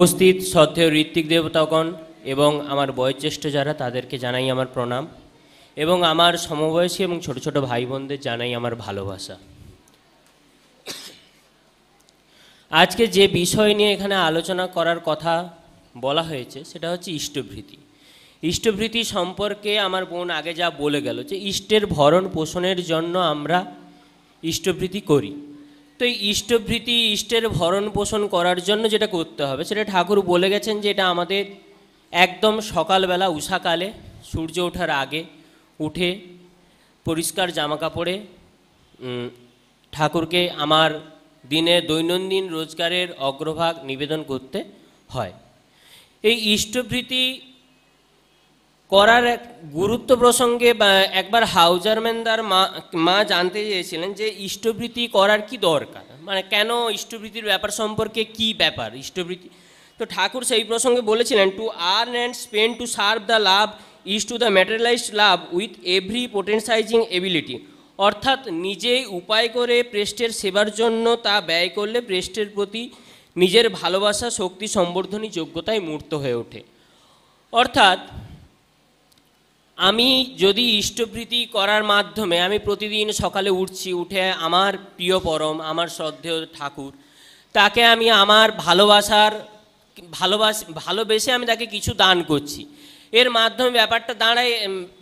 উপস্থিত শ্রদ্ধেয় ঋত্বিক দেবতাগণ এবং আমার বয়োজ্যেষ্ঠ যারা তাদেরকে জানাই আমার প্রণাম এবং আমার সমবয়সী এবং ছোট ছোট ভাই বোনদের জানাই আমার ভালোবাসা। আজকে যে বিষয় নিয়ে এখানে আলোচনা করার কথা বলা হয়েছে সেটা হচ্ছে ইষ্টভৃতি। ইষ্টভৃতি সম্পর্কে আমার বোন আগে যা বলে গেল যে ইষ্টের ভরণ পোষণের জন্য আমরা ইষ্টভৃতি করি। তো এই ইষ্টভৃতি ইষ্টের ভরণ পোষণ করার জন্য যেটা করতে হবে সেটা ঠাকুর বলে গেছেন যে এটা আমাদের একদম সকালবেলা উষাকালে সূর্য ওঠার আগে উঠে পরিষ্কার জামা কাপড়ে ঠাকুরকে আমার দিনে দৈনন্দিন রোজগারের অগ্রভাগ নিবেদন করতে হয়। এই ইষ্টভৃতি করার এক গুরুত্ব প্রসঙ্গে একবার হাউজারম্যানদার মা জানতে চেয়েছিলেন যে ইষ্টভৃতি করার কি দরকার, মানে কেন ইষ্টভৃতির ব্যাপার সম্পর্কে কি ব্যাপার ইষ্টভৃতি। তো ঠাকুর সেই প্রসঙ্গে বলেছিলেন, to earn and spend to serve the love is to the materialised love with every potentising ability. অর্থাৎ নিজেই উপায় করে প্রেষ্টের সেবার জন্য তা ব্যয় করলে প্রেষ্টের প্রতি নিজের ভালোবাসা শক্তি সম্বর্ধনী যোগ্যতায় মূর্ত হয়ে ওঠে। অর্থাৎ আমি যদি ইষ্টভৃতি করার মাধ্যমে আমি প্রতিদিন সকালে উঠে আমার প্রিয় পরম আমার শ্রদ্ধেয় ঠাকুর তাকে আমি আমার ভালোবেসে আমি তাকে কিছু দান করছি, এর মাধ্যমে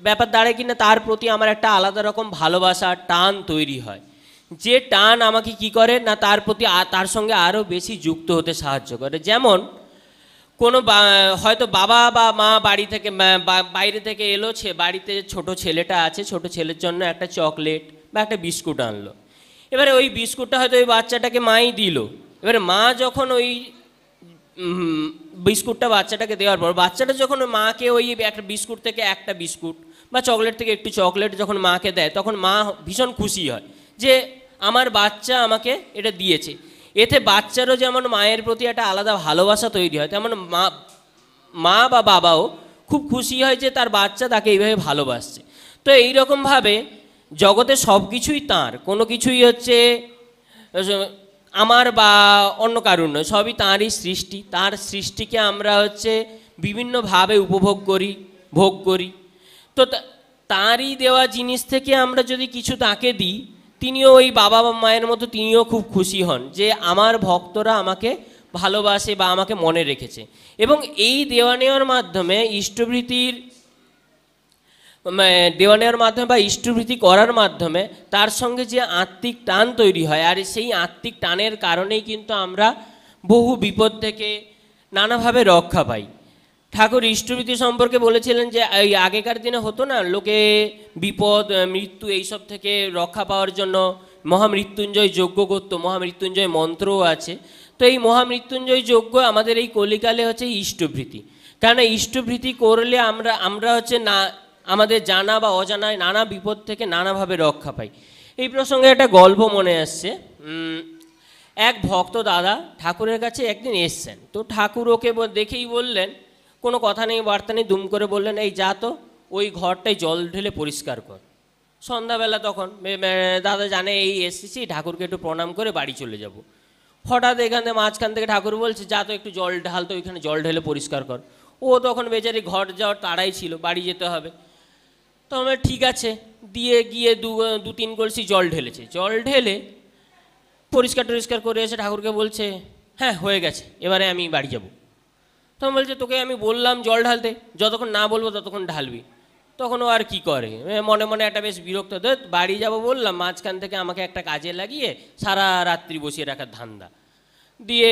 ব্যাপার দাঁড়ায় কিনা তার প্রতি আমার একটা আলাদা রকম ভালোবাসা টান তৈরি হয়, যে টান আমাকে কি করে না তার প্রতি তার সঙ্গে আরও বেশি যুক্ত হতে সাহায্য করে। যেমন কোনো হয়তো বাবা বা মা বাড়ি থেকে বাইরে থেকে এলো, বাড়িতে ছোট ছেলেটা আছে, ছোট ছেলের জন্য একটা চকলেট বা একটা বিস্কুট আনলো। এবারে ওই বিস্কুটটা হয়তো ওই বাচ্চাটাকে মাই দিল। এবারে মা যখন ওই বিস্কুটটা বাচ্চাটাকে দেওয়ার পর বাচ্চাটা যখন মাকে ওই একটা বিস্কুট থেকে একটা বিস্কুট বা চকলেট থেকে একটু চকলেট যখন মাকে দেয় তখন মা ভীষণ খুশি হয় যে আমার বাচ্চা আমাকে এটা দিয়েছে। এতে বাচ্চারও যেমন মায়ের প্রতি একটা আলাদা ভালোবাসা তৈরি হয়, তেমন মা বা বাবাও খুব খুশি হয় যে তার বাচ্চা তাকে এইভাবে ভালোবাসছে। তো এইরকমভাবে জগতে সব কিছুই তাঁর, কোনো কিছুই হচ্ছে আমার বা অন্য কারণ নয়, সবই তাঁরই সৃষ্টি। তার সৃষ্টিকে আমরা হচ্ছে বিভিন্নভাবে উপভোগ করি, ভোগ করি। তো তাঁরই দেওয়া জিনিস থেকে আমরা যদি কিছু তাকে দিই, তিনিও ওই বাবা বা মায়ের মতো তিনিও খুব খুশি হন যে আমার ভক্তরা আমাকে ভালোবাসে বা আমাকে মনে রেখেছে। এবং এই দেওয়া নেওয়ার মাধ্যমে বা ইষ্টভৃতি করার মাধ্যমে তার সঙ্গে যে আত্মিক টান তৈরি হয়, আর সেই আত্মিক টানের কারণেই কিন্তু আমরা বহু বিপদ থেকে নানাভাবে রক্ষা পাই। ঠাকুর ইষ্টভৃতি সম্পর্কে বলেছিলেন যে এই আগেকার দিনে হতো না, লোকে বিপদ মৃত্যু এইসব থেকে রক্ষা পাওয়ার জন্য মহামৃত্যুঞ্জয় যজ্ঞ করতো, মহামৃত্যুঞ্জয় মন্ত্রও আছে। তো এই মহামৃত্যুঞ্জয় যজ্ঞ আমাদের এই কলিকালে হচ্ছে ইষ্টভৃতি। কেন ইষ্টভৃতি করলে আমরা হচ্ছে না আমাদের জানা বা অজানায় নানা বিপদ থেকে নানাভাবে রক্ষা পাই। এই প্রসঙ্গে একটা গল্প মনে আসছে। এক ভক্ত দাদা ঠাকুরের কাছে একদিন এসছেন। তো ঠাকুর ওকে দেখেই বললেন, কোনো কথা নেই বার্তা নেই, দুম করে বললেন, এই যা তো ওই ঘরটায় জল ঢেলে পরিষ্কার কর। সন্ধ্যাবেলা তখন দাদা জানে এই এসেছি, ঠাকুরকে একটু প্রণাম করে বাড়ি চলে যাব। হঠাৎ মাঝখান থেকে ঠাকুর বলছে, যা তো একটু জল ঢাল, তো ওইখানে জল ঢেলে পরিষ্কার কর। ও তখন বেচারি ঘর যাওয়ার তাড়াই ছিল, বাড়ি যেতে হবে। তো আমরা ঠিক আছে গিয়ে দু তিন কলসি জল ঢেলেছে। জল ঢেলে পরিষ্কার করে এসে ঠাকুরকে বলছে, হ্যাঁ হয়ে গেছে, এবারে আমি বাড়ি যাব। তখন বলছে, তোকে আমি বললাম জল ঢালতে, যতক্ষণ না বলবো ততক্ষণ ঢালবি। তখন ও আর কি করে, মনে মনে একটা বেশ বিরক্ত, বাড়ি যাব বললাম, মাঝখান থেকে আমাকে একটা কাজে লাগিয়ে সারা রাত্রি বসিয়ে রাখার ধান্দা দিয়ে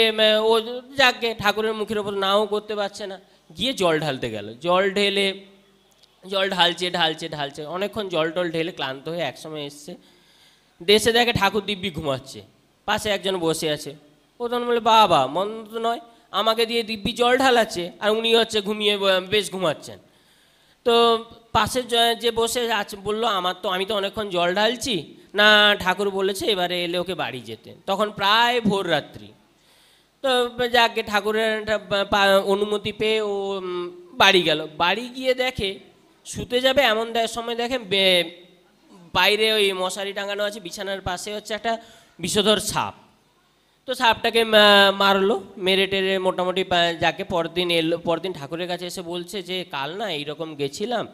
ও যাকে ঠাকুরের মুখের ওপর নাও করতে পারছে না, গিয়ে জল ঢালতে গেল। জল ঢালছে অনেকক্ষণ জল ঢেলে ক্লান্ত হয়ে একসময় এসছে, দেশে দেখে ঠাকুর দিব্যি ঘুমাচ্ছে, পাশে একজন বসে আছে। ও তখন বলে, বাবা মন্দ নয়, আমাকে দিয়ে দিব্যি জল ঢালাচ্ছে আর উনি হচ্ছে ঘুমিয়ে বেশ ঘুমাচ্ছেন। তো পাশে যে বসে আছে বললো, আমি তো অনেকক্ষণ জল ঢালছি না, ঠাকুর বলেছে এবারে এলে ওকে বাড়ি যেতে। তখন প্রায় ভোর রাত্রি। তো যাকে ঠাকুরের অনুমতি পেয়ে ও বাড়ি গেল। বাড়ি গিয়ে দেখে শুতে যাবে এমন সময় দেখে বাইরে ওই মশারি টাঙানো আছে, বিছানার পাশে হচ্ছে একটা বিষধর সাপ। তো তো সাপটাকে মারলো, মেরে টেরে মোটামুটি যাকে পরদিন এলো, পরদিন ঠাকুরের কাছে এসে বলছে যে কাল না এইরকম গেছিলাম,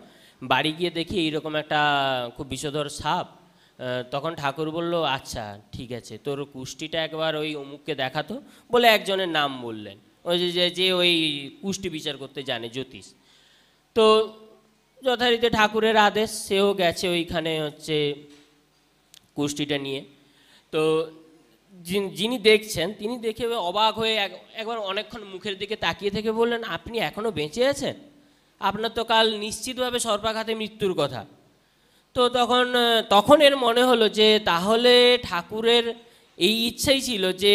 বাড়ি গিয়ে দেখি এইরকম একটা খুব বিষধর সাপ। তখন ঠাকুর বলল আচ্ছা ঠিক আছে, তোর কুষ্টিটা একবার ওই অমুককে দেখাতো, বলে একজনের নাম বললেন, ওই যে ওই কুষ্টি বিচার করতে জানে, জ্যোতিষ। তো যথারীতি ঠাকুরের আদেশ, সেও গেছে ওইখানে হচ্ছে কুষ্টিটা নিয়ে। তো যিনি দেখছেন তিনি দেখে অবাক হয়ে একবার অনেকক্ষণ মুখের দিকে তাকিয়ে থেকে বললেন, আপনি এখনো বেঁচে আছেন? আপনার তো কাল নিশ্চিতভাবে সর্পাঘাতে মৃত্যুর কথা। তো তখন এর মনে হলো যে তাহলে ঠাকুরের এই ইচ্ছাই ছিল যে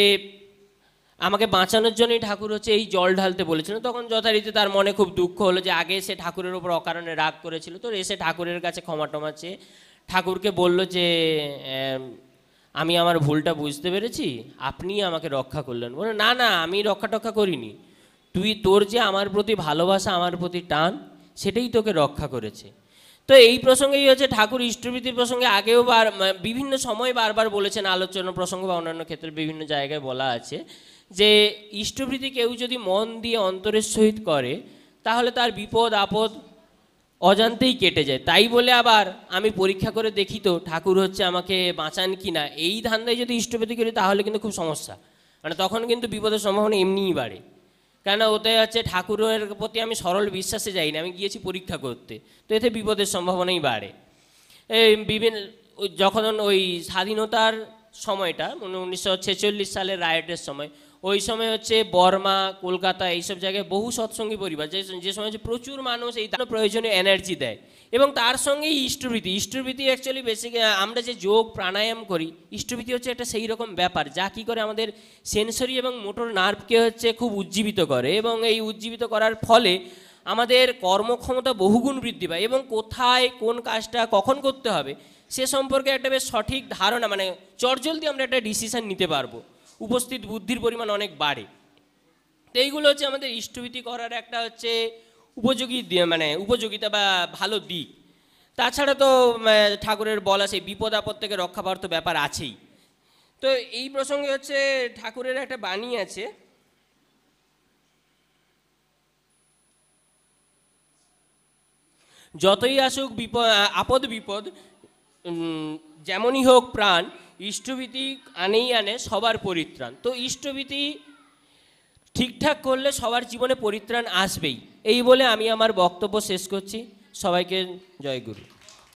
আমাকে বাঁচানোর জন্যই ঠাকুর হচ্ছে এই জল ঢালতে বলেছিলেন। তখন যথারীতি তার মনে খুব দুঃখ হলো যে আগে সে ঠাকুরের ওপর অকারণে রাগ করেছিল। তো এসে ঠাকুরের কাছে ক্ষমা টমা চেয়ে ঠাকুরকে বলল যে আমি আমার ভুলটা বুঝতে পেরেছি, আপনি আমাকে রক্ষা করলেন। বলে না না, আমি রক্ষা টক্ষা করিনি, তোর যে আমার প্রতি ভালোবাসা, আমার প্রতি টান, সেটাই তোকে রক্ষা করেছে। তো এই প্রসঙ্গেই হচ্ছে ঠাকুর ইষ্টভৃতির প্রসঙ্গে আগেও বিভিন্ন সময় বারবার বলেছেন, আলোচনা প্রসঙ্গ বা অন্যান্য ক্ষেত্রে বিভিন্ন জায়গায় বলা আছে যে ইষ্টভৃতি কেউ যদি মন দিয়ে অন্তরের সহিত করে তাহলে তার বিপদ আপদ অজান্তেই কেটে যায়। তাই বলে আবার আমি পরীক্ষা করে দেখি তো ঠাকুর হচ্ছে আমাকে বাঁচান কি না, এই ধান্দায় যদি ইষ্টভৃতি করি তাহলে কিন্তু খুব সমস্যা, মানে তখন কিন্তু বিপদের সম্ভাবনা এমনিই বাড়ে। কেন ওতে হচ্ছে ঠাকুরের প্রতি আমি সরল বিশ্বাসে যাই না, আমি গিয়েছি পরীক্ষা করতে, তো এতে বিপদের সম্ভাবনাই বাড়ে। এই যখন ওই স্বাধীনতার সময়টা 1946 সালের রায়টের সময়, ওই সময় হচ্ছে বর্মা, কলকাতা, এইসব জায়গায় বহু সৎসঙ্গী পরিবার, যে সময় হচ্ছে প্রচুর মানুষ এই প্রয়োজনীয় এনার্জি দেয়, এবং তার সঙ্গেই ইষ্টভৃতি অ্যাকচুয়ালি বেসিক আমরা যে যোগ প্রাণায়াম করি, ইষ্টভৃতি হচ্ছে একটা সেই রকম ব্যাপার যা কী করে আমাদের সেন্সরি এবং মোটর নার্ভকে হচ্ছে খুব উজ্জীবিত করে, এবং এই উজ্জীবিত করার ফলে আমাদের কর্মক্ষমতা বহুগুণ বৃদ্ধি পায়, এবং কোথায় কোন কাজটা কখন করতে হবে সে সম্পর্কে একটা বেশ সঠিক ধারণা, মানে চটজলদি আমরা একটা ডিসিশন নিতে পারবো, উপস্থিত বুদ্ধির পরিমাণ অনেক বাড়ে। তো এইগুলো হচ্ছে আমাদের ইষ্টভৃতি করার একটা হচ্ছে উপযোগিতা বা ভালো দিক। তাছাড়া তো ঠাকুরের বলা সেই বিপদ আপদ থেকে রক্ষা পাওয়ার তো ব্যাপার আছেই। তো এই প্রসঙ্গে হচ্ছে ঠাকুরের একটা বাণী আছে, যতই আসুক আপদ বিপদ, যেমনই হোক প্রাণ, ইষ্টভৃতি আনেই আনে সবার পরিত্রাণ। তো ইষ্টভৃতি ঠিকঠাক করলে সবার জীবনে পরিত্রাণ আসবেই। এই বলে আমি আমার বক্তব্য শেষ করছি। সবাইকে জয় গুরু।